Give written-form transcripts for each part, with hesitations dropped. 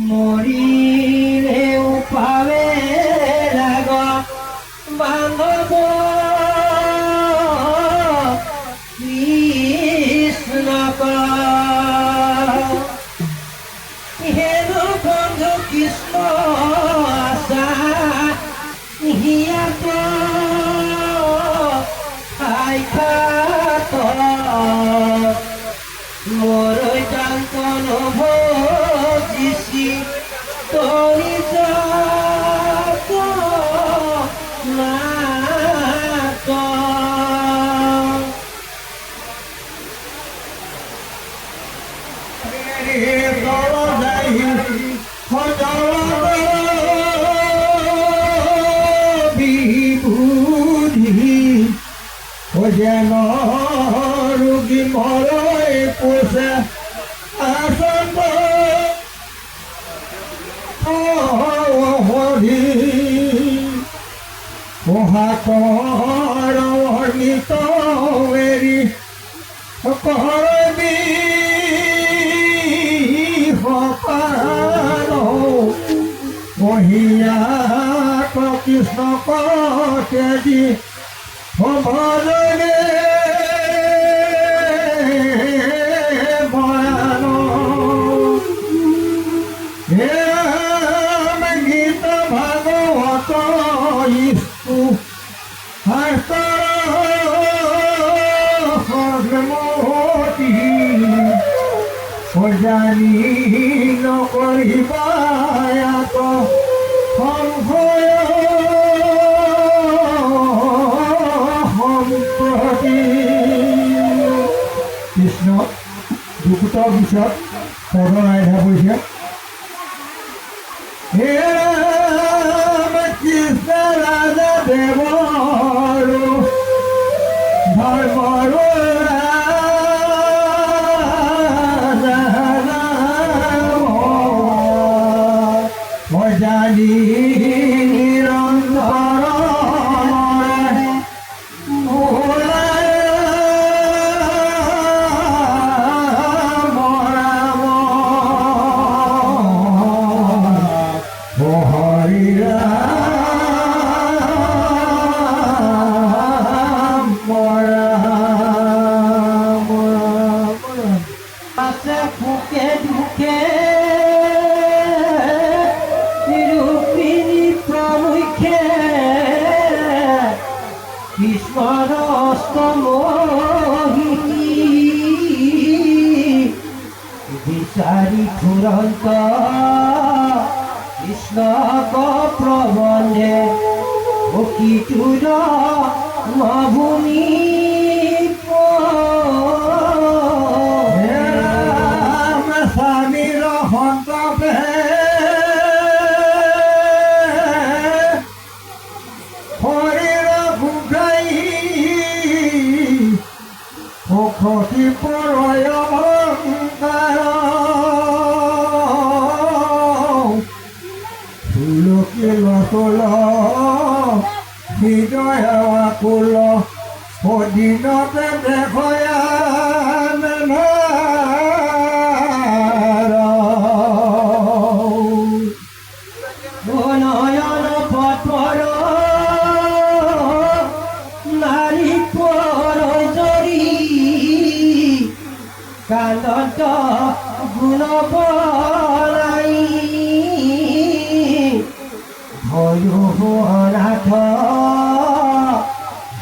মরিলেও পাবে রাগ বান্ধব কৃষ্ণ হেন বন্ধু কৃষ্ণ আশা হিয়াত মোর জান্তন ভজিছি তরি যাত নাত বিবুধি যেন রোগী মরয় পোষে আসন্দ হরি মহাকরণিত এরি করবি হপার মহিয়া কৃষ্ণ কেজি ভজনে ভয়ান গীত ভাগবত ইস্তু হস্তমতি জানি নকরিবায়াত সংশয় কৃষ্ণ দুপুতৰ পিছত পদৰাইধা পৰিছে কৃষ্ণ ৰাজা দেৱৰ ধৰ্মৰ মই জানি নিৰন্তৰ বুকে ঢুকে ৰূপিণী প্ৰমুখে কৃষ্ণৰ অষ্টমোহিনী বিচাৰি ফুৰন্ত কৃষ্ণ প্ৰবন্ধে কিচুৰ নভূমি স্বামীৰ সন্তপে শৰীৰ ঘূৰাই সুখী পৰয় অহংকাৰ তুলসী লচল হৃদয় আকুল সদিনতে দেখয়া নয়ন পথর নারী পর জরি কান্দন্ত গুণ বলাই ভয়নাথ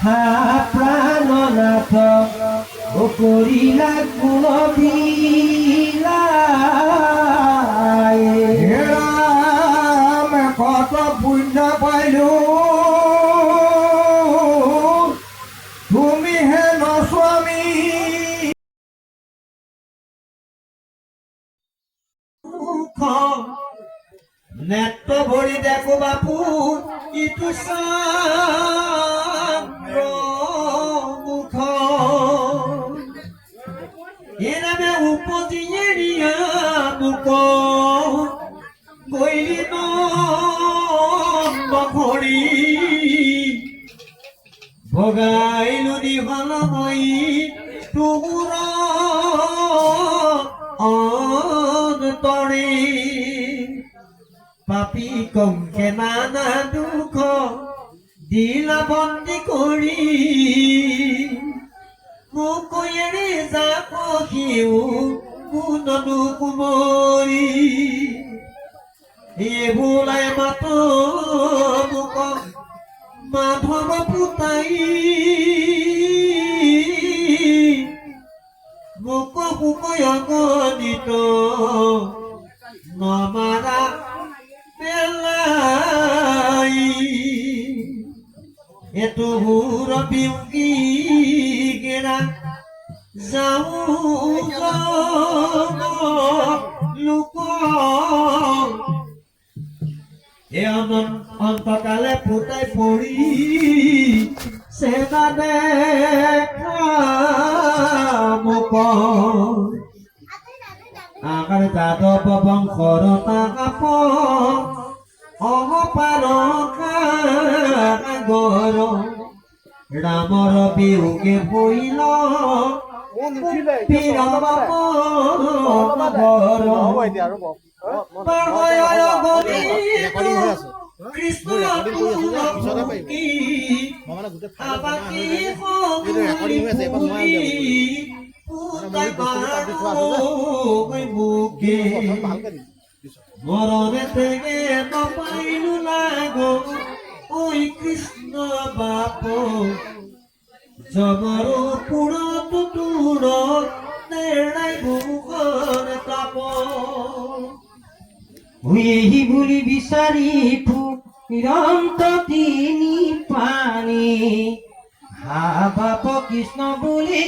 হা প্রাণনাথ ও করিলা গুণ কত পুণ্য পাইলো তুমি হেন স্বামী নেত্র ভরি দেখো বাপু ইটু মুখ এনামে উপজিয়ে নিয়া মুখ গইলি নখৰি ভগাইলো দীঘল হৈ তোৰ অন্তৰে জানে পাপী কংকে নানা দুখ দিলা বন্দী কৰি মোক এৰি যাব সিও কোননো কুমৰী এইবোলাই মাত মোক মাধৱ পুতাই মোক সুকয়গণিত নমাৰা পেলাই এটো হুৰ বিউকি গেৰা যাওঁ লোক এ অন্তকালে ফুটাই পৰি চেনা দেখা মোক আকাৰ যাদৱ বংশৰ তাকাপ অপাৰ সাগৰ ৰামৰ বিয়োগে ভৈল কৃষ্ণ মরণে থেকে নপাইলু লাগো ওই কৃষ্ণ বাপ জমর পুরত তুর নেড়াই বুকর তাপ হুয়েহি বুলি বিচাৰি ফুৰন্ত তিনি পানী হা বাপ কৃষ্ণ বুলি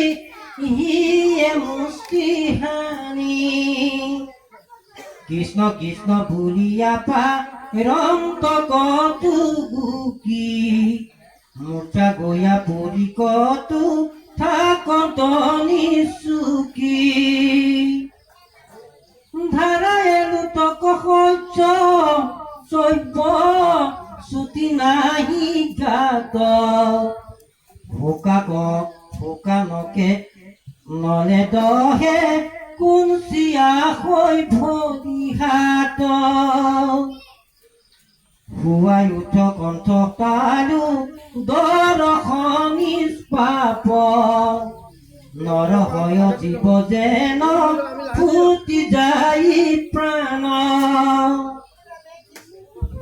হিয়ে মুষ্টি হানি কৃষ্ণ কৃষ্ণ বুলিয়া ৰন্ত কতো গুকি মূৰ্ছা গয়া পৰি কতো থাকত নিচুকি ধাৰায়েলো তক সহ্য চৈব্য ছুটি নাহি গাত ভোকানকে নলে দহে কুঞ্চিয়া হৈ ভৰি হাত শুৱাই উঠ কণ্ঠ তালু দৰ্শনী পাপ নৰহয় জীৱ যেন ফুটি যায় প্ৰাণ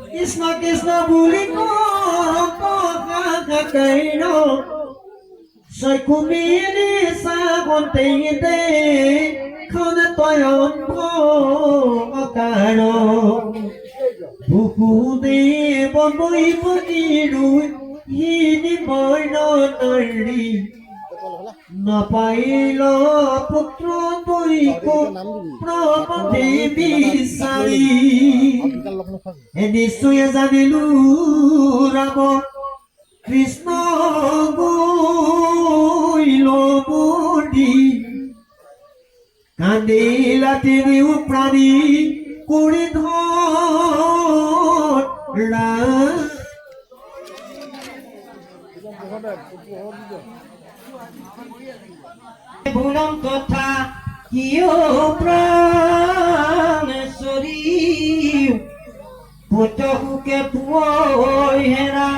কৃষ্ণ কৃষ্ণ বুলি কৈন চৈকুমিনী চাবন্তে দে খন তয়ন কাৰ বুকুদেৱ বৈপতিৰু হিনি বৰ্ণ নাৰী নাপাইল পুত্ৰ বৈক প্ৰপদে বিচাৰি নিশ্চয় জানিলো ৰাম কৃষ্ণ গৈল বুদ্ধি কান্দিলা তিনিও প্ৰাণী কৰি ধৰা ভুলম কথা কিয় প্ৰাণেশ্বৰী পুত সুকে পুৱৈ হেৰা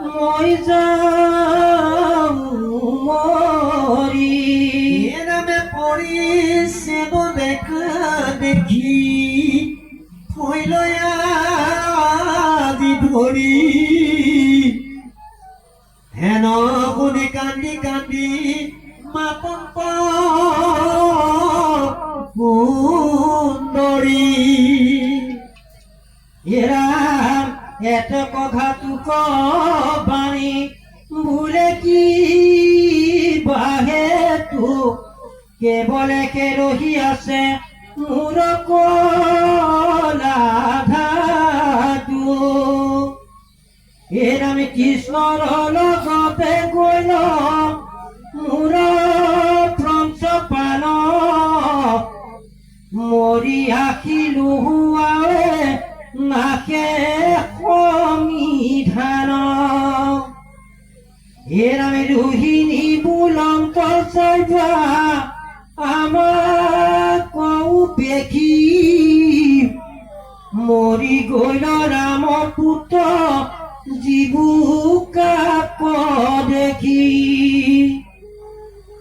মই যাম মৰি নামে পৰিছে দেখা দেখি থৈলয়া দি ধৰি হেন গুণি কান্দি কান্দি মাতন্ত সুন্দৰী এৰা এত কথাটো কবানি বোলে কি বাহে তোক কেৱলে ৰহি আছে মোৰ কলাধাটো এৰ আমি কৃষ্ণৰ লগতে গৈ মোৰ প্ৰণপান মৰি আহিলো হুৱাৱে নাকে সমিধান এৰ আমি ৰোহিণী বুলন্ত চাইবা আমাক কৌ পেখি গইল ৰাম পুত্ৰ জীবুকাক দেখি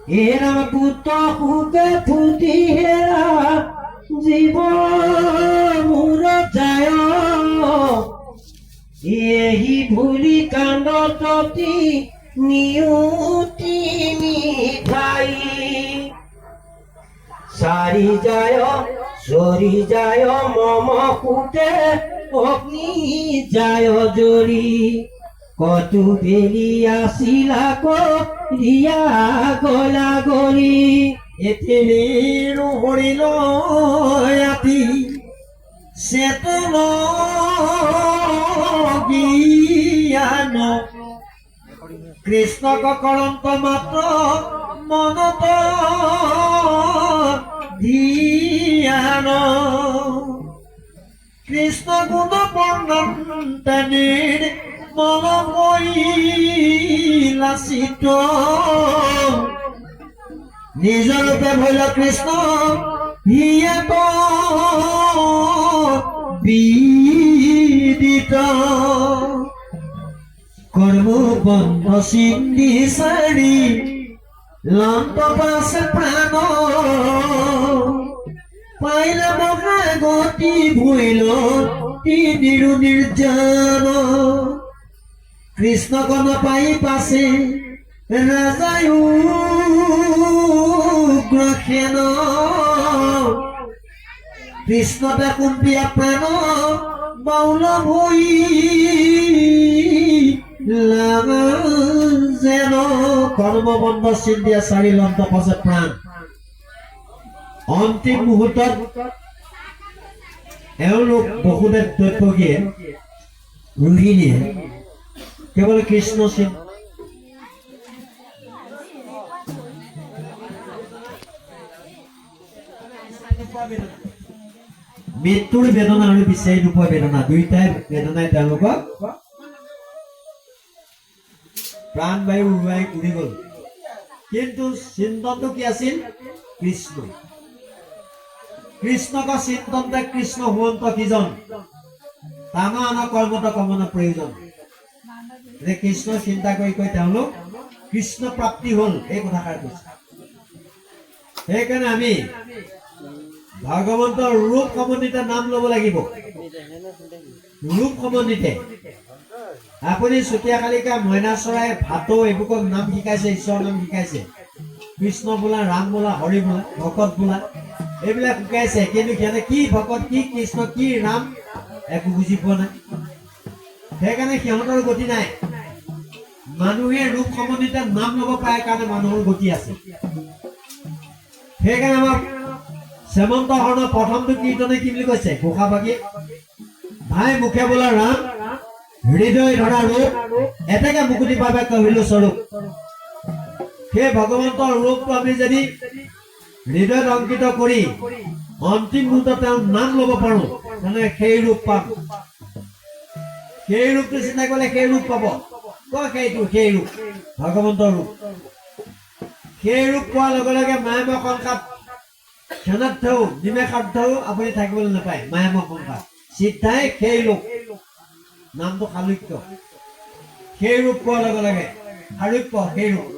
হে ৰাম পুত্ৰ সুকে ফুটি হেৰা জীৱ মোৰ যায় এহি ভুলি কাণ্ড ততি নিউতি মিঠাই সারি যায় সরি যায় মম কুটে অগ্নি যায় জরি কত বেলি আসিলা রিয়া গলা গরি এথিলিৰ হৰিল ৰাতি চেতন জ্ঞান কৃষ্ণক কৰন্ত মাত্ৰ মনত ধ্যান কৃষ্ণ গুণ বৰ্ণন তেনিৰ মন লাচিত নিজৰ ৰূপে ভৈল কৃষ্ণ হিয়াত বিদিত কৰ্ম বন্ধ চিন্তি চাৰি লন্ত পাছে প্ৰাণ পাইলে মহা গতি ভৈল তিনিৰো নিৰ্জন কৃষ্ণ গণ পাই পাছে ৰাজায় উগ্ৰসেন কৃষ্ণতে কুম্পিয়া প্ৰাণ বাউল ভৈ যেন কৰ্মবন্ধ চিন্তিয়া চাৰি লন্ত পাছে প্ৰাণ অন্তিম মুহূৰ্তত এওঁলোক বসুদেৱ দৈত্যকীয়ে ৰোহিণীয়ে কেৱল কৃষ্ণ মৃত্যুৰ বেদনা আৰু বিচাৰি নোপোৱা বেদনা দুইটাই বেদনাই তেওঁলোকক প্ৰাণ বায়ু উৰুৱাই উৰি গল কিন্তু চিন্তনটো কি আছিল কৃষ্ণ কৃষ্ণক চিন্তনতে কৃষ্ণ হুৱন্ত কিজন তান আন কৰ্মত কমন প্ৰয়োজন কৃষ্ণ চিন্তা কৰি কৈ তেওঁলোক কৃষ্ণ প্ৰাপ্তি হল এই কথাষাৰ কৈছে সেইকাৰণে আমি ভগৱন্তৰ ৰূপ সমন্বিত নাম ল'ব লাগিব ৰূপ সমন্বিত আপুনি চুতীয়া কালিকা মইনা চৰাই ভাটৌ এইবোৰক নাম শিকাইছে ঈশ্বৰৰ নাম শিকাইছে কৃষ্ণ বোলা ৰাম বোলা হৰি বোলা ভকত বোলা এইবিলাক শিকাইছে কিন্তু সিহঁতে কি ভকত কি কৃষ্ণ কি ৰাম একো বুজি পোৱা নাই সেইকাৰণে সিহঁতৰ গতি নাই মানুহে ৰূপ সমন্বিত নাম ল'ব পাৰে কাৰণে মানুহৰ গতি আছে সেইকাৰণে আমাক শ্যামন্ত হৰণৰ প্ৰথমটো কীৰ্তনে কি বুলি কৈছে ঘোষাভাগী ভাই মুখে বোলা ৰাম হৃদয় ধৰা ৰূপ এতেকে মুকুতি পাবে কহিলো স্বৰূপ সেই ভগৱন্তৰ ৰূপটো আমি যদি হৃদয়ত অংকিত কৰি অন্তিম মুহূৰ্তত তেওঁৰ নাম ল'ব পাৰো তেনে সেই ৰূপ পাম সেই ৰূপটো চিন্তা কৰিলে সেই ৰূপ পাব সেইটো সেই ৰূপ ভগৱন্তৰ ৰূপ সেই ৰূপ পোৱাৰ লগে লগে মায়াময় সংসাৰ ক্ষণাৰ্থও নিমেষাৰ্থও আপুনি থাকিবলৈ নাপায় মায়াময় সংসাৰ চিধাই সেই লোক নামটো সালুক্য সেই ৰূপ পোৱাৰ লগে লগে সালুক্য সেই ৰূপ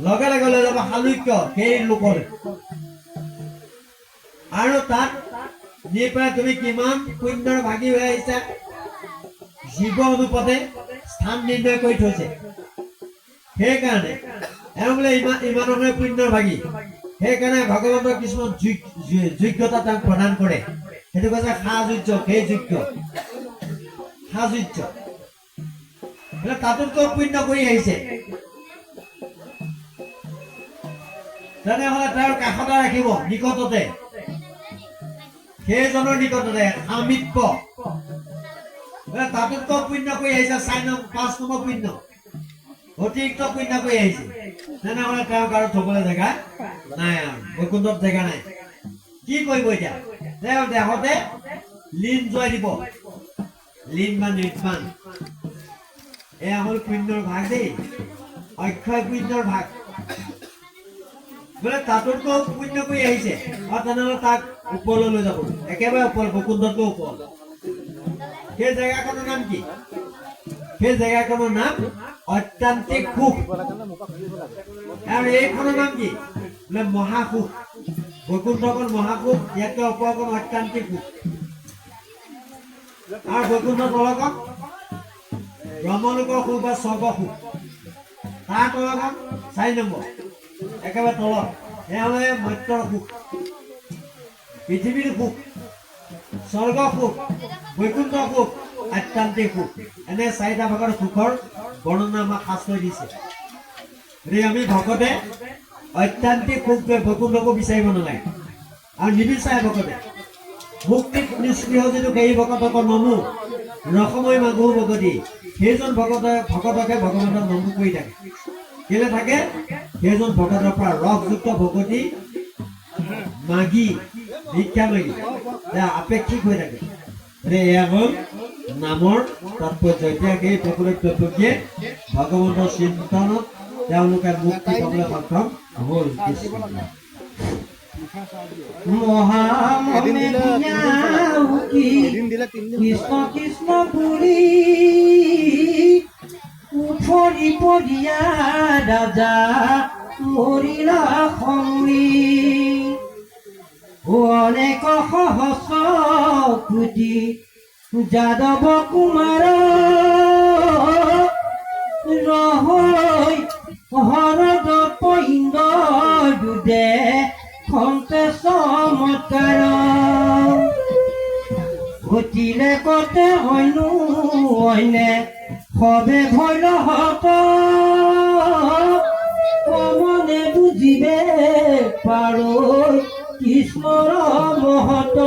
লগে লগে লৈ যাব সালুক্য সেই লোকৰ আৰু তাত নি পেলাই তুমি কিমান পুণ্যৰ ভাগি হৈ আহিছা জীৱ অনুপাতে স্থান নিৰ্ণয় কৰি থৈছে সেইকাৰণে এওঁ বোলে ইমানৰে পুণ্যৰ ভাগি সেইকাৰণে ভগৱন্তৰ কিছুমান যোগ্যতা তেওঁক প্ৰদান কৰে সেইটো কৈছে সাযুজ্য সেই যোগ্য সাযুজ্য তাতোতকৈ পুণ্য কৰি আহিছে তেনেহলে তেওঁৰ কাষতে ৰাখিব নিকটতে সেইজনৰ নিকটতে সামিপ্য তাতোতকৈ পুণ্য কৰি আহিছে 5 নম্বৰ পুণ্য অতিৰিক্ত পুণ্য কৰি আহিছে তেনেহলে তেওঁক আৰু থবলৈ জেগা নাই আৰু বৈকুণ্ঠত জেগা নাই কি কৰিব এতিয়া তেওঁ দেহতে লীন জয় দিব লীন বা নিৰ্বাণ এয়া হল পুণ্যৰ ভাগ দেই অক্ষয় পুণ্যৰ ভাগ বোলে তাতোতকৈ পুণ্য কৰি আহিছে আৰু তেনেহলে তাক ওপৰলৈ লৈ যাব একেবাৰে ওপৰ বৈকুণ্ঠতকৈ ওপৰ সেই জেগাখনৰ নাম কি? সেই জেগাখনৰ নাম অত্যান্তিক সুখ। আৰু এইখনৰ নাম কি? বোলে মহাসুখ। বৈকুণ্ঠখন মহাসুখ, ইয়াতকৈ ওপৰখন অত্যান্তিক সুখ। আৰু বৈকুণ্ঠ তলখন ব্ৰহ্মলোকৰ সুখ বা স্বৰ্গ সুখ। তাৰ তলখন 4 নম্বৰ একেবাৰে তলত সেয়া হ'লে মৰ্ত্যৰ সুখ, পৃথিৱীৰ সুখ, স্বৰ্গ সুখ, বৈকুণ্ঠ সুখ, আত্যান্তিক সুখ। এনে 4টা ভাগৰ সুখৰ বৰ্ণনা আমাক শাস্ত্ৰই দিছে। গতিকে আমি ভকতে অত্যান্তিক সুখ বৈকুণ্ঠকো বিচাৰিব নালাগে আৰু নিবিচাৰে ভকতে। মুক্তিত নিষ্পৃহ যিটো সেই ভকতক নমো ৰসময় মাঘু ভকতি, সেইজন ভকতকে ভগৱানৰ নমো কৰি থাকে। কেলে থাকে? সেইজন ভকতৰ পৰা ৰসযুক্ত ভকতি মাগি ভিক্ষা মাগি আপেক্ষিক হৈ থাকে। এয়া হ'ল নামৰ তাৎপৰ্য। এতিয়া সেই ভকতকে ভগৱন্তৰ চিন্তনত তেওঁলোকে মুক্তি পাবলৈ সক্ষম হ'ল। কৃষ্ণ কৃষ্ণ বুলি উঠৰি পদিয়া ৰাজা মৰিলা সংগী, অনেক সহস্ৰ কোটি যাদৱ কুমাৰ ৰহৈ হৰদ পইন্দ দুদে খন্তে চমৎকাৰ, ঘটিলে কতে হয়নো অইনে সবে ভৈল হত, কমনে বুজিবে পাৰো কৃষ্ণৰ মহত,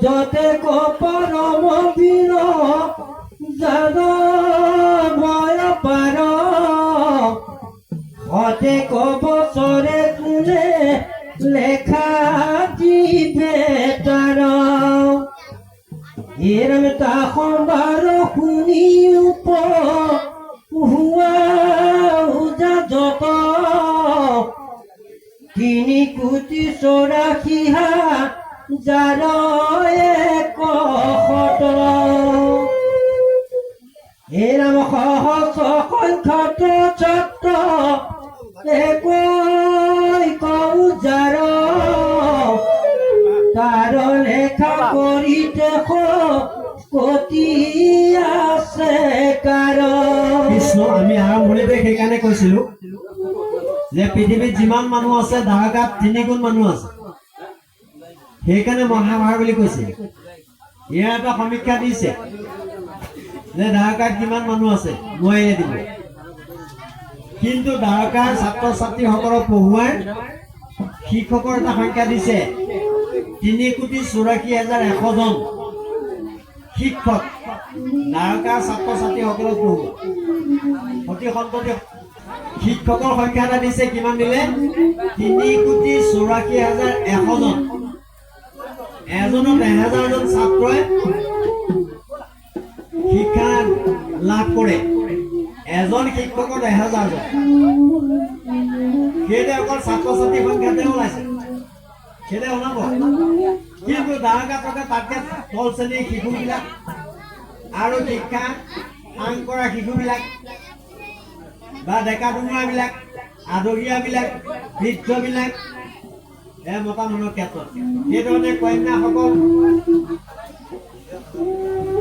যতে কপৰম বীৰ যাদৱ পাৰ, হতে কবচৰে কোনে লেখা দিবে তাৰ, এৰম তাহবাৰ শুনি উপ হুয়া যত, 3 কোটি 84 যাৰ 100, এৰম সহস্ৰ সংখ্যাত ছত্ৰ একই কৌ যাৰ, তাৰ লেখা কৰিতে কতি আছে কাৰ। কৃষ্ণ আমি আৰম্ভণিতে সেইকাৰণে কৈছিলো যে পৃথিৱীত যিমান মানুহ আছে দ্বাৰকাত 3 গুণ মানুহ আছে। সেইকাৰণে মহাভাৰ বুলি কৈছে। ইয়াৰ এটা সমীক্ষা দিছে যে দ্বাৰকাত কিমান মানুহ আছে নোৱাৰিলে দিব, কিন্তু দ্বাৰকাৰ ছাত্ৰ ছাত্ৰীসকলক পঢ়ুৱাৰ শিক্ষকৰ এটা সংখ্যা দিছে 3,84,100 শিক্ষক দ্বাৰকাৰ ছাত্ৰ ছাত্ৰীসকলক পঢ়ুৱা। অতি সন্ততি শিক্ষকৰ সংখ্যা এটা দিছে, কিমান দিলে? 3,84,100। এজনত 1000 জন ছাত্ৰই শিক্ষা লাভ কৰে, এজন শিক্ষকৰ 1000 জন। সেইদৰে অকল ছাত্ৰ ছাত্ৰীৰ সংখ্যাতে ওলাইছে, সেইদৰে ওলাব। কিন্তু দ্বাৰকাত তাতকে তল শ্ৰেণীৰ শিশুবিলাক আৰু শিক্ষা সাং কৰা শিশুবিলাক বা ডেকা ডুঙৰাবিলাক, আদহীয়াবিলাক, বৃদ্ধবিলাক, মতা মানুহৰ ক্ষেত্ৰত সেইধৰণে কন্যাসকল,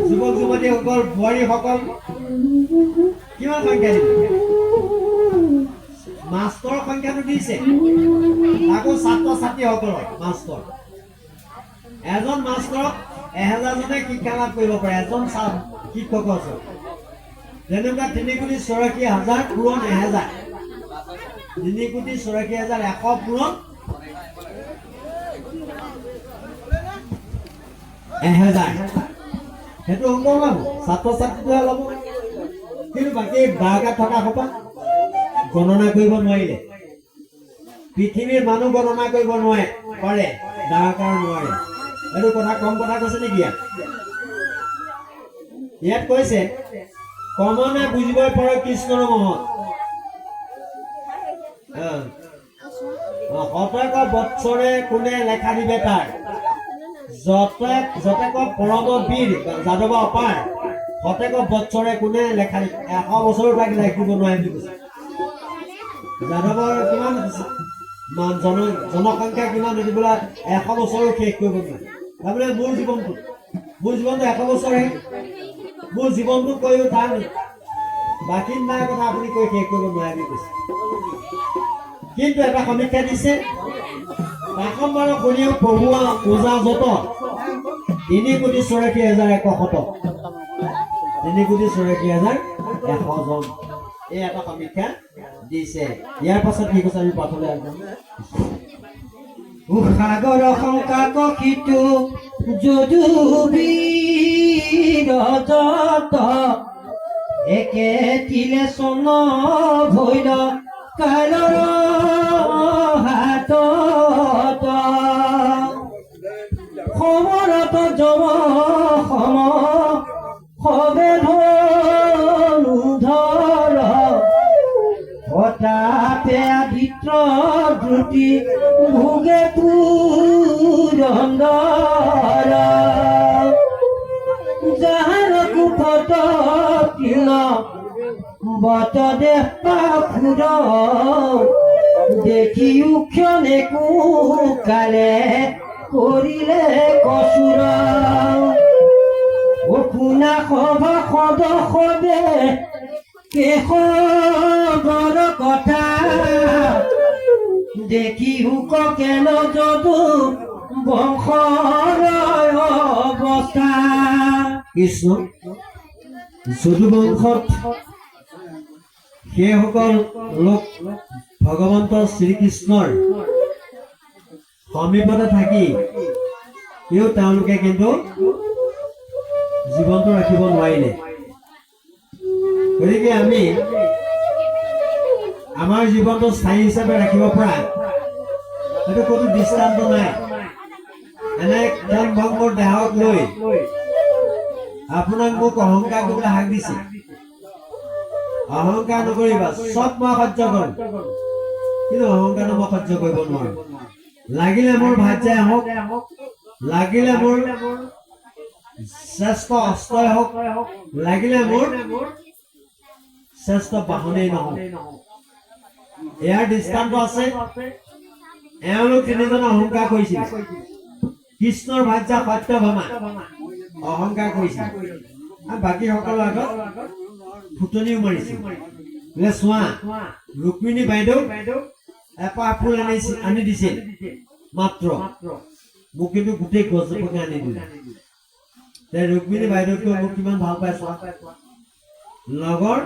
যুৱক যুৱতীসকল, বোৱাৰীসকল কিমান সংখ্যা দিব? মাষ্টৰৰ সংখ্যাটো দিছে, আকৌ ছাত্ৰ ছাত্ৰীসকলৰ মাষ্টৰ। এজন মাষ্টৰক 1000 জনে শিক্ষা লাভ কৰিব পাৰে এজন শিক্ষকৰ ওচৰত। যেনেকুৱা 3,84,100 পূৰণ 1000, 3,84,100 পূৰণ 1000, সেইটো সম্ভৱ হ'ব, ছাত্ৰ ছাত্ৰীটোহে ল'ব। কিন্তু বাকী দ্বাৰকাত থকা সোপা গণনা কৰিব নোৱাৰিলে। পৃথিৱীৰ মানুহ গণনা কৰিব নোৱাৰে, পাৰে, দ্বাৰকাৰ নোৱাৰে। এইটো কথা কম কথা কৈছে নেকি? ইয়াত কৈছে কমনে বুজিবই পাৰে কৃষ্ণৰ মহৎ, 700 বৎসৰে কোনে লেখা দিবে তাৰ, যতেক পৰম বীৰ যাদৱ অপাৰ শতেক বৎসৰে কোনে লেখা 100 বছৰ তাক লিখিব নোৱাৰে বুলি কৈছে। যাদৱৰ কিমান জনসংখ্যা কিমান যদি বোলা 100 বছৰো শেষ কৰিব নোৱাৰে। তাৰমানে মোৰ জীৱনটো 100 বছৰহে। মোৰ জীৱনটো কৈও তাৰ বাকী নাই কথা আপুনি কৈ শেষ কৰিব নোৱাৰে বুলি কৈছে। কিন্তু এটা সমীক্ষা দিছে, কাকম্বাৰ কণীও পঢ়ুৱা ওজা যত 3,84,100 3,84,100 জন। এই এটা সমীক্ষা দিছে। ইয়াৰ পাছত কি কৈছে আমি পাঠলৈ আগবাঢ়ো। সাগৰ শংকা কষিতো যদু বীৰ যত একে তিলে চন ভৈল কালৰ হাতত সমৰত যম সম সবে ধৰ হঠাতে আদিত্য দ্ৰুতি ভোগে পুৰন্দৰ যাহাৰ কুপত তিল বত দেহ পাখুৰ দেখিও ক্ষণে কুকালে কৰিলে কচুৰ শুনা সভা সদ সদে কেশৱৰ কথা দেখি হুক কেন যদু বংশৰ অৱস্থা। কৃষ্ণ যদু বংশত সেইসকল লোক ভগৱন্ত শ্ৰীকৃষ্ণৰ সমীপতে থাকি তেওঁলোকে কিন্তু জীৱনটো ৰাখিব নোৱাৰিলে। গতিকে আমি আমাৰ জীৱনটো স্থায়ী হিচাপে ৰাখিব পৰা সেইটো কোনো দৃষ্টান্ত নাই। এনে ক্ষণ ভংগৰ দেহক লৈ আপোনাক মোক অহংকাৰ কৰিবলৈ হাক দিছে। অহংকাৰ নকৰিবা, চব মই সহ্য কৰিম, কিন্তু অহংকাৰ মই সহ্য কৰিব নোৱাৰো। লাগিলে মোৰ ভাজ্যাই হওক, লাগিলে মোৰ শ্ৰেষ্ঠ অস্ত্ৰই হওক, লাগিলে মোৰ শ্ৰেষ্ঠ বাহনেই নহওক। ইয়াৰ দৃষ্টান্ত আছে। এওঁলোক তিনিজনে অহংকাৰ কৰিছিল। কৃষ্ণৰ ভাৰ্যা সত্যভামা অহংকাৰ কৰিছিল, আৰু বাকী সকলৰ আগত ফুটনিও মাৰিছিল। বোলে চোৱা, ৰুক্মিণী বাইদেউ এপাহ ফুল আনি দিছিল মাত্ৰ, মোক কিন্তু গোটেই গছজোপাকে আনি দিলে। ৰুক্মিণী বাইদেউতকৈ মোক কিমান ভাল পাই চোৱা। লগৰ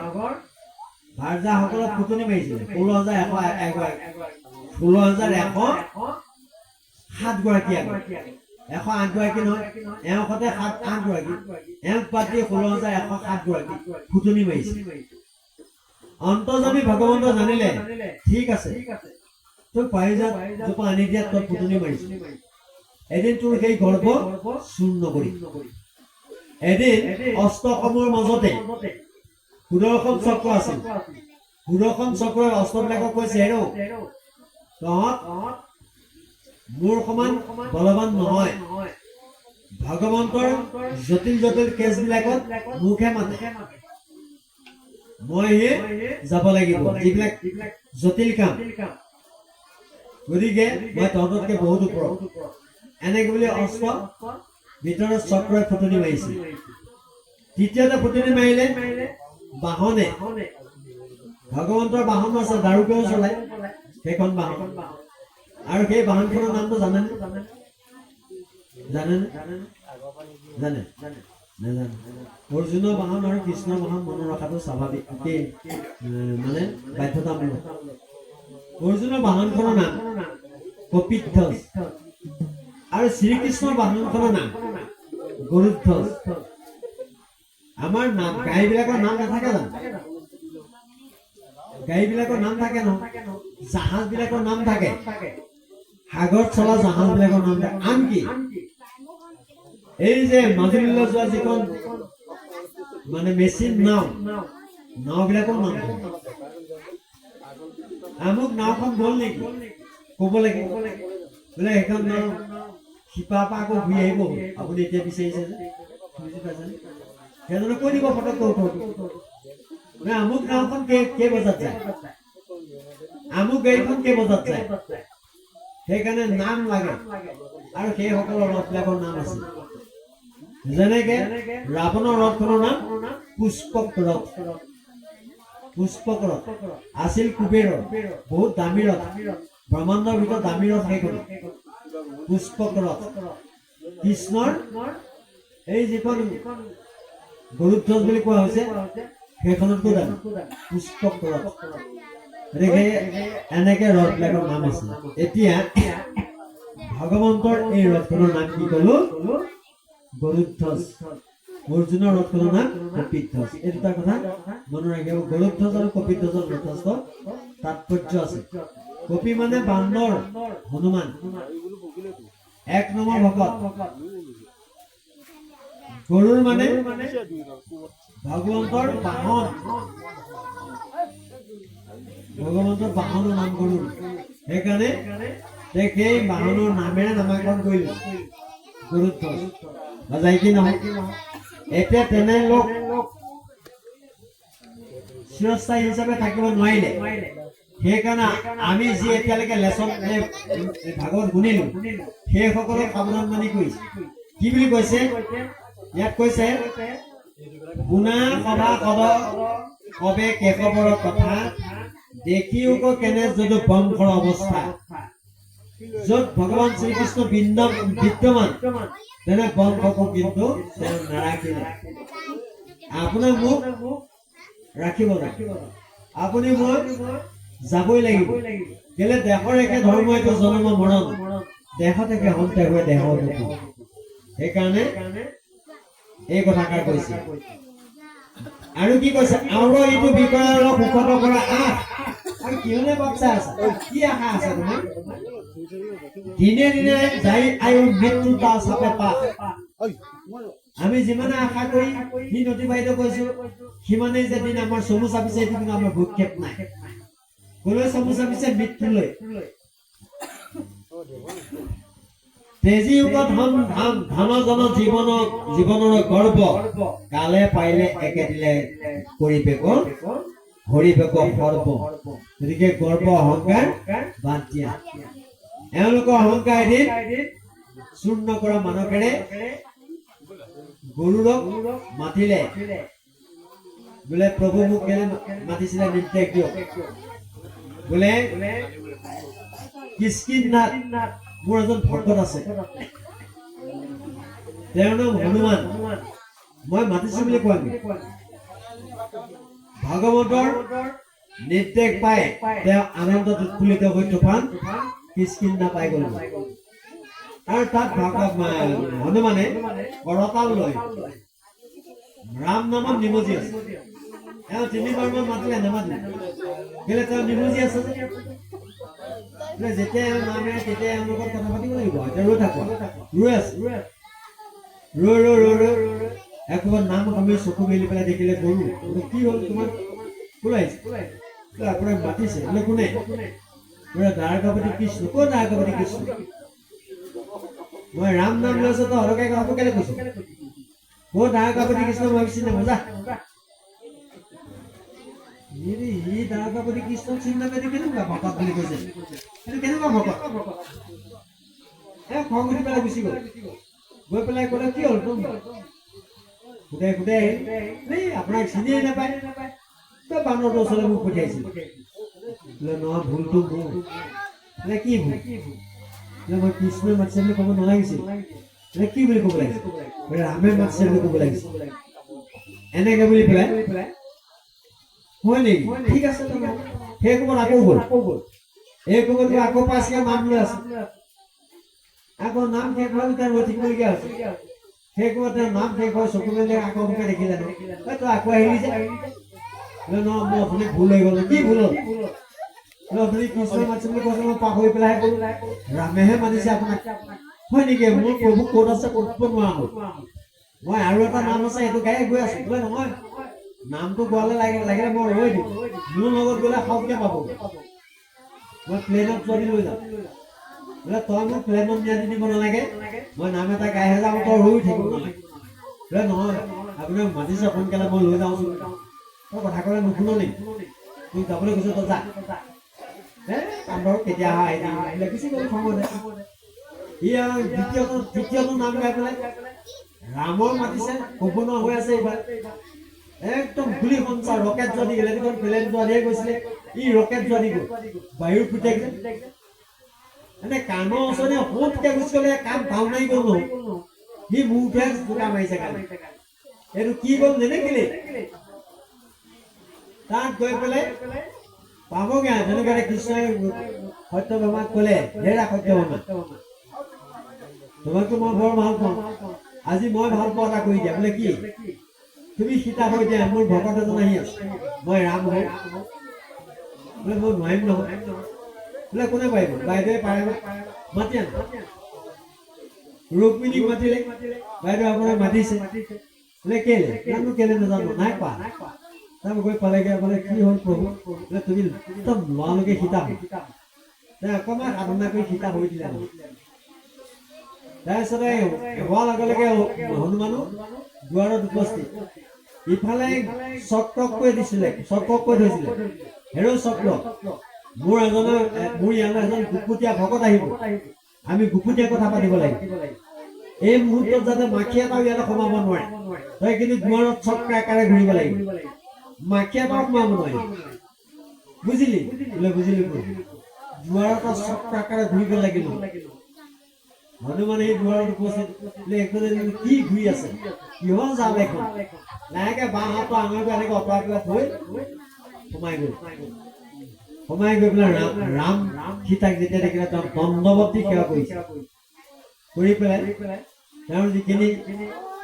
ভাৰ্যাসকলক ফুটনি মাৰিছিলে। 16,107 গৰাকী আগত 108 গৰাকী নহয়, এওঁ সতে 8 গৰাকী, এওঁক বাদ দি 16,107 গৰাকী ফুটনি মাৰিছে। অন্তৰ্যামী ভগৱন্ত জানিলে, ঠিক আছে, তোক পাৰিজাত জোপা আনি দিয়াত তই ফুটনি মাৰিছ, এদিন তোৰ সেই গৰ্ভ চূৰ্ণ নকৰি। এদিন অস্ত্ৰসমূহৰ মাজতে সুদৰ্শন চক্ৰ আছিল। সুদৰ্শন চক্ৰৰ অস্ত্ৰবিলাকক কৈছে, হেৰৌ তহঁত মোৰ সমান বলৱান নহয়। ভগৱন্তৰ জটিল জটিল কেছবিলাকত মুখে মাতে, মই যাব লাগিব যিবিলাক জটিল কাম। গতিকে মই তহঁততকে বহুত ওপৰত। এনেকে বুলি অস্ত্ৰ ভিতৰত চক্ৰই ফুটনি মাৰিছিল। তৃতীয়তে ফুটনি মাৰিলে বাহনে। ভগৱন্তৰ বাহন আছে, দাৰুকেও চলায় সেইখন বাহন। আৰু সেই বাহনখনৰ নামটো জানেনে? জানেনে? জানে? নাজানে। অৰ্জুনৰ বাহন আৰু কৃষ্ণৰ বাহন মনত ৰখাটো স্বাভাৱিক, মানে বাধ্যতামূলক। অৰ্জুনৰ বাহনখনৰ নাম কপিধ্বজ আৰু শ্ৰীকৃষ্ণৰ বাহনখনৰ নাম গৰুধ্বজ। আমাৰ নাম গাড়ীবিলাকৰ নাম নাথাকে জানো? গাড়ীবিলাকৰ নাম থাকে নহয়, জাহাজবিলাকৰ নাম থাকে, সাগৰত চলা জাহাজবিলাকৰ নাম থাকে। আনকি এই যে মাজুলীলৈ যোৱা যিখন মানে মেচিন নাওবিলাকৰ নাম থাকে। আমুক নাওখন গ'ল নেকি ক'ব লাগে, বোলে সেইখন নাও শিপা পৰা আকৌ ঘূৰি আহিব আপুনি এতিয়া বিচাৰিছে যে বুজি পাইছেনে সেইজনে কৈ দিব ফটককৈ উত্তৰটো আমুক নাওখন কেই বজাত যায় আমুক গাড়ীখন কেই বজাত যায় সেইকাৰণে নাম লাগে আৰু সেইসকলৰ ৰথবিলাকৰ নাম আছে যেনেকে ৰাৱণৰ ৰথখনৰ নাম পুষ্পক ৰথ পুষ্পক ৰথ আছিল কুবেৰৰ বহুত দামী ৰথ ব্ৰহ্মাণ্ডৰ ভিতৰত দামী ৰথ সেইখন পুষ্পক ৰথ কৃষ্ণৰ এই যিখন গৰুধ্বজ বুলি কোৱা হৈছে সেইখনতকৈ দামী পুষ্পক ৰথ গতিকে এনেকে ৰথবিলাকৰ নাম আছে এতিয়া ভগৱন্তৰ এই ৰথখনৰ নাম কি কলো গৰুধ্বজ অৰ্জুনৰ ৰথখনৰ নাম কপিধ্বজ এই দুটা কথা মনত ৰাখিব গৰুধ্বজ আৰু কপিধ্বজৰ যথেষ্ট তাৎপৰ্য আছে কপি মানে বান্দৰ হনুমান এক নম্বৰ ভকত গৰুৰ মানে ভগৱন্তৰ বাহন ভগৱন্তৰ বাহনৰ নাম গৰু সেইকাৰণে সেই বাহনৰ নামেৰে নামাকৰণ কৰিলে গৰুধ্বজ যায় কি নহয় এতিয়া তেনে লোক চিৰস্থায়ী হিচাপে থাকিব নোৱাৰিলে সেইকাৰণে আমি যি এতিয়ালৈকে লেচন ভাগৱত শুনিলো সেইসকলক সাৱধান মানি কৰিছে কি বুলি কৈছে ইয়াত কৈছে গুণা সভা সদ কবে কেশৱৰ কথা দেখিও কেনে যদু বংশৰ অৱস্থা য'ত ভগৱান শ্ৰীকৃষ্ণ বিদ্যমান তেনে বংশকো কিন্তু তেওঁ নাৰাখিলে আপোনাক মোক ৰাখিব আপুনি মই যাবই লাগিব কেলে দেশৰ একে ধৰ্ম এইটো জন্ম মৰণ দেশত একে সন্তে হৈ দেহৰ দুখ সেইকাৰণে এই কথাষাৰ কৈছে আৰু কি কৈছে আৰু এইটো বিষয়ৰ সুখত কৰা আৰু কিহলে বাচ্চা আছে কি আশা আছে তোমাৰ দিনে দিনে যাই আয়ু মৃত্যু তা চাপে পা আমি যিমানে আশা কৰি দিন অতিবাহিত কৰিছো সিমানেই যে দিন আমাৰ চমু চাপিছে এইটো কিন্তু আমাৰ ভূক্ষেপ নাই কলৈ চমু চাপিছে মৃত্যুলৈ তেজী যুগত ধন ধন জন জীৱনৰ গৰ্ব কালে পাৰিলে একে দিলে কৰিবেক হৰিবেক সৰ্ব গতিকে গৰ্ব অহংকাৰ বাদ দিয়া এওঁলোকৰ অহংকাৰ এদিন চূৰ্ণ কৰা মানকেৰে গৰুড়ক মাতিলে বোলে প্ৰভু মোক কেলে মাতিছিলে নিৰ্দেশ দিয়ক বোলে কিষ্কিন্ধাত মোৰ এজন ভকত আছে তেওঁৰ নাম হনুমান মই মাতিছো বুলি কোৱা নাই ভাগৱতৰ নিৰ্দেশ পাই তেওঁ আনন্দত উৎফুল্লিত হৈ তুফান কিষ্কিন্ধা পাই গ'ল আৰু তাত হনুমানে কৰতাল লৈ ৰাম নামত নিমজি আছে তেওঁ তিনিবাৰমান মাতিলে নামাতিলে কেলে তেওঁ নিমজি আছে যেতিয়া নামে তেতিয়া এওঁলোকৰ কথা পাতিব লাগিব এতিয়া ৰৈ থাকো ৰৈ আছে ৰৈ একবাৰ নাম আমি চকু মেলি পেলাই দেখিলে গৰু কি হ'ল তোমাৰ কোন আহিছে আপোনাক মাতিছে বোলে কোনে বোলে দ্বাৰকাপতি কৃষ্ণ ক'ত দ্বাৰকাপতি কৃষ্ণ মই ৰাম নাম লৈছো তো হৰকাই কথাটো কেলে কৈছো ক'ত দ্বাৰকাপতি কৃষ্ণ মই চিন্তা মজা ই দ্বাৰকাপতি কৃষ্ণ চিন্তা কৰি কেনেকুৱা ভকত বুলি কৈছে এইটো কেনেকুৱা ভকত খং উঠি পেলাই গুচি গ'ল গৈ পেলাই ক'লে কি হ'ল তোম সুধে আহিল আপোনাক চিনিয়ে নাপায় তই বানৰটোৰ ওচৰলৈ মোক পঠিয়াইছিল বোলে নহয় ভুলটো মোৰ বোলে কি ভুল বোলে মই কৃষ্ণই মাতিছে বুলি ক'ব নালাগিছিল বোলে কি বুলি ক'ব লাগিছিল বোলে ৰামে মাতিছে বুলি ক'ব লাগিছিল এনেকে বুলি পেলাই হয় নেকি ঠিক আছে সেই ক'ৰবাত আকৌ গ'ল এই ক'ৰবাত আকৌ পাঁচটা নাম লৈ আছে আকৌ নাম শেষ হোৱাৰ তাৰ ৰৈ থাকিবলগীয়া হৈছে সেই ক'ৰবাত তেওঁৰ নাম শেষ হয় চকু মেলি আকৌ মুখে দেখিলে তই আকৌ আহিলি যে নহয় মই অথনি ভুল হৈ গ'লো কি ভুল হ'ল অথনি কৃষ্ণই মাতিছে বুলি কৈছে মই পাহৰি পেলাই ৰামেহে মাতিছে আপোনাক হয় নেকি মোৰ প্ৰভু ক'ত আছে ক'ত নোৱাৰা হ'ল মই আৰু এটা নাম আছে সেইটো গায়ে গৈ আছো বোলে নহয় নামটো গোৱালে লাগিলে মই ৰৈ দিম মোৰ লগত গ'লে সবকে পাব মই প্লেনত চলি লৈ যাম বোলে তই মোক প্লেনত নিয়াদি দিব নালাগে মই নাম এটা গাইহে যাওঁ তই ৰৈ থাকিব নালাগে বোলে নহয় আপোনাক মাতিছে সোনকালে মই লৈ যাওঁচোন তই কথা ক'লে নুশুনো নেকি তোক যাবলৈ কৈছোঁ তই যা কান্দৰ কেতিয়া আহি বোলে গুচি গ'ল খঙতে ই আৰু দ্বিতীয়টো নাম গাই পেলাই ৰামৰ মাতিছে ক'ব নোৱাৰা হৈ আছে এইবাৰ একদম গুলি সঞ্চাৰ ৰকেট যোৱা দি গ'লে এখন প্লেন যোৱা দিয়ে গৈছিলে ই ৰকেট যোৱা দি গ'ল বায়ুৰ পুতেক এনে কাণৰ ওচৰতে সোঁতকে গুচি গ'লে কাণ ভাল মাৰি গ'ল নহয় সি মূৰটোহে জোকা মাৰিছে কাণে এইটো কি গ'ল নেদেখিলে তাত গৈ পেলাই পাবগৈ তেনেকুৱাতে কৃষ্ণই সত্যভামাক ক'লে হেৰা সত্যভামা তোমাকতো মই বৰ ভাল পাওঁ আজি মই ভাল পোৱা এটা কৰি দিয়া বোলে কি তুমি সীতা হৈ দিয়া মোৰ ভকত এজন আহি আছে মই ৰাম হওঁ বোলে মই নোৱাৰিম নহয় বোলে কোনে পাৰিব বাইদেৱে পাৰে মাতি আন ৰুক্মিণীক মাতিলে বাইদেউ আপোনাক মাতিছে বোলে কেলে জানো কেলে নাজানো নাই কোৱা তাৰপৰা গৈ পালেগৈ বোলে কি হ'ল প্ৰভু বোলে তুমি একদম লৰালকে সীতা হ'ল অকণমান সাধনা কৰি সীতা হৈ দিলে তাৰপিছতে হোৱাৰ লগে লগে হনুমানো দুৱাৰত উপস্থিত ইফালে চক্ৰক কৈ দিছিলে চক্ৰক কৈ থৈছিলে হেৰ' চক্ৰ মোৰ ইয়ালৈ এজন গুপুতীয়া ভকত আহিব আমি গুপুতীয়া কথা পাতিব লাগিব এই মুহূৰ্তত যাতে মাখি এটাও ইয়াতে সোমাব নোৱাৰে তই কিন্তু দুৱাৰত চক্ৰ আকাৰে ঘূৰিব লাগিব মাখি এটাও সোমাব নোৱাৰি বুজিলি বোলে বুজিলি দুৱাৰত চক্ৰ আকাৰে ঘূৰিব লাগিব হনুমান এই দুৱাৰত উপস্থিত বোলে এইখন কি ঘূৰি আছে কিহৰ জাল এখন লাহেকে বাঁ হাতটো আঙুলিটো এনেকে অঁতৰাই পেলাই থৈ সোমাই গৈ পেলাই ৰাম সীতাক যেতিয়া দেখিলে তেওঁ দণ্ডৱতী সেৱা কৰিছে কৰি পেলাই তেওঁৰ যিখিনি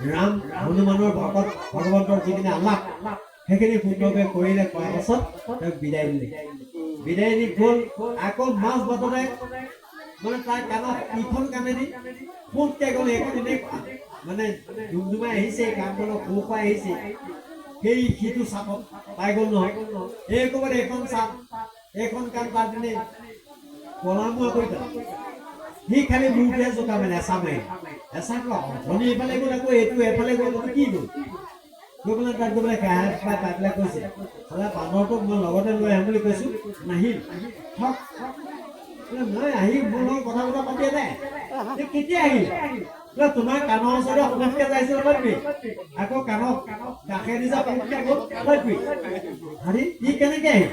ৰাম হনুমানৰ ভকত ভগৱন্তৰ যিখিনি আলাপ সেইখিনি সুন্দৰকৈ কৰিলে কৰাৰ পাছত তেওঁক বিদায় দিলে বিদায় দি গ'ল আকৌ মাছ বাটতে মানে তাৰ কাণত ইখন কাণেদি ফুটকে গ'ল এইখন এনেকুৱা মানে ডুমডুমাই আহিছে কাণখনৰ সু খুৱাই আহিছে সেই সিটো চাপত পাই গ'ল নহয় এই ক'ৰবাত এইখন চাপ এইখন কাণ তাৰ দিনে কলামুৱা কৰি পেলাই সি খালি মূৰটোহে জোকা মানে এচাম মাৰি এচাম ধনী এইফালে গ'ল আকৌ এইটো এফালে গ'ল কি গ'ল গৈ পেলাই তাত গৈ পেলাই কাঁহে পাই পেলাই কৈছে চালা বান্দৰটোক মই লগতে লৈ আহিম বুলি কৈছোঁ নাহিল ঠক মই আহি মোৰ লগত কথা বতৰা পাতি নাই কেতিয়া আহিল তোমাৰ কাণৰ ওচৰতে সোনকালে যাইছিল পাতিবি আকৌ কাণৰ কাষেদি যা সোনকালে গ'ল পাতিবি হাৰি ই কেনেকে আহিল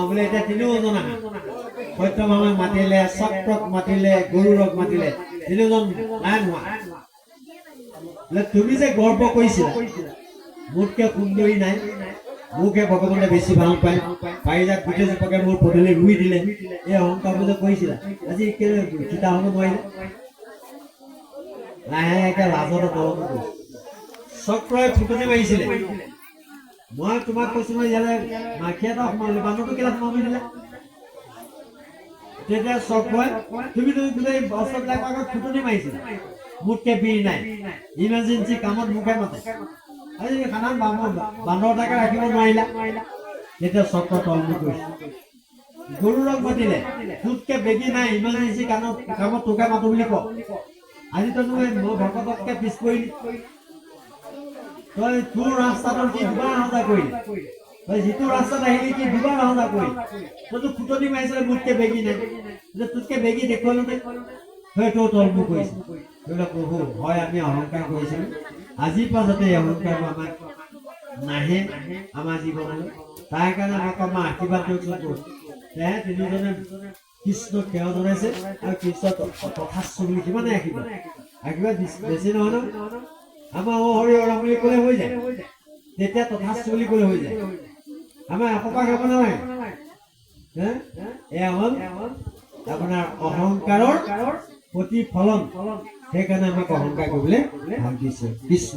বোলে এতিয়া তিনিওজন আহা সত্যভামাক মাতিলে চক্ৰক মাতিলে গৰুড়ক মাতিলে তিনিওজন নাই নোৱা বোলে তুমি যে গৰ্ব কৰিছিলা মোতকে সুন্দৰী নাই মোকহে ভগৱানে বেছি ভাল পায় পাৰিজাত গোটেইজোপাকে মোৰ পদূলি ৰুই দিলে এই অহংকাৰবোৰ যে কৰিছিলা আজি কেলে সীতা হ'ব নোৱাৰিলে লাহেকে লাজত নৰম কৰিছে চক্ৰই ফুটনি মাৰিছিলে মই তোমাক কৈছো নহয় ইয়ালে মাখি এটা সোমালে বান্দৰটো কেলে সোমাব দিলা তেতিয়া চক্ৰই তুমি গোটেই বস্তুবিলাক আগত ফুটনি মাৰিছিলা মোতকে বীৰ নাই ইমাৰ্জেঞ্চি কামত মোকে মাতে আজি সাধাৰণ বান্দৰ এটাকে ৰাখিব নোৱাৰিলা তেতিয়া চক্ৰ তলমুখ কৰিছে গৰুড়ক মাতিলে তোতকে বেগী নাই ইমাৰ্জেঞ্চি কামত তোকে মাতো বুলি ক আজি তই মই ভকততকে পিছ পৰিলি তই তোৰ ৰাস্তাটোৰ কি দুবাৰ অহা কৰিলি তই যিটো ৰাস্তাত আহিলি কি দুবাৰ অহা কৰিলি তইতো ফুটনি মাৰিছিলে মোতকে বেগী নাই তোতকে বেগী দেখুৱালো নে সেইটো তলমুখ কৰিছে প্ৰভু হয় আমি অহংকাৰ কৰিছিলোঁ আজিৰ পৰা যাতে এই অহংকাৰটো আমাক নাহে আমাৰ জীৱনলৈ তাৰ কাৰণে আমাক আমাৰ আশীৰ্বাদ দিয়কচোন তেওঁ তিনিজনে কৃষ্ণক সেৱা জনাইছে আৰু কৃষ্ণ তথাস্য বুলি কিমানে আশীৰ্বাদ বেছি নহয় ন আমাৰ হৰি ৰাম বুলি ক'লে হৈ যায় তেতিয়া তথাস্য বুলি ক'লে হৈ যায় আমাৰ এসোপা খাব নালাগে এয়া হ'ল আপোনাৰ অহংকাৰৰ প্ৰতিফলন সেইকাৰণে আমাক অহংকাৰ কৰিবলৈ ভাল দিছে কৃষ্ণ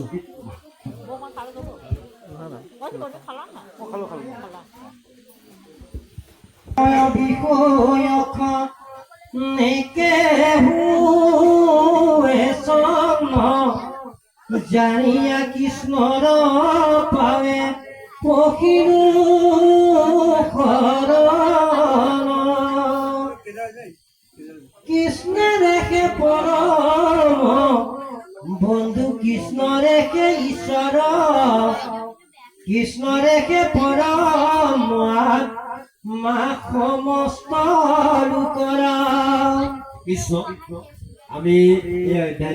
জানিয়া কৃষ্ণৰ পাৱে পখিলো শৰণ ৰেখে পৰম বন্ধু কৃষ্ণ ৰেখে ঈশ্বৰ কৃষ্ণ ৰেখে পৰম মা সমস্ত লোকৰা কৃষ্ণ আমি এই অধ্যায়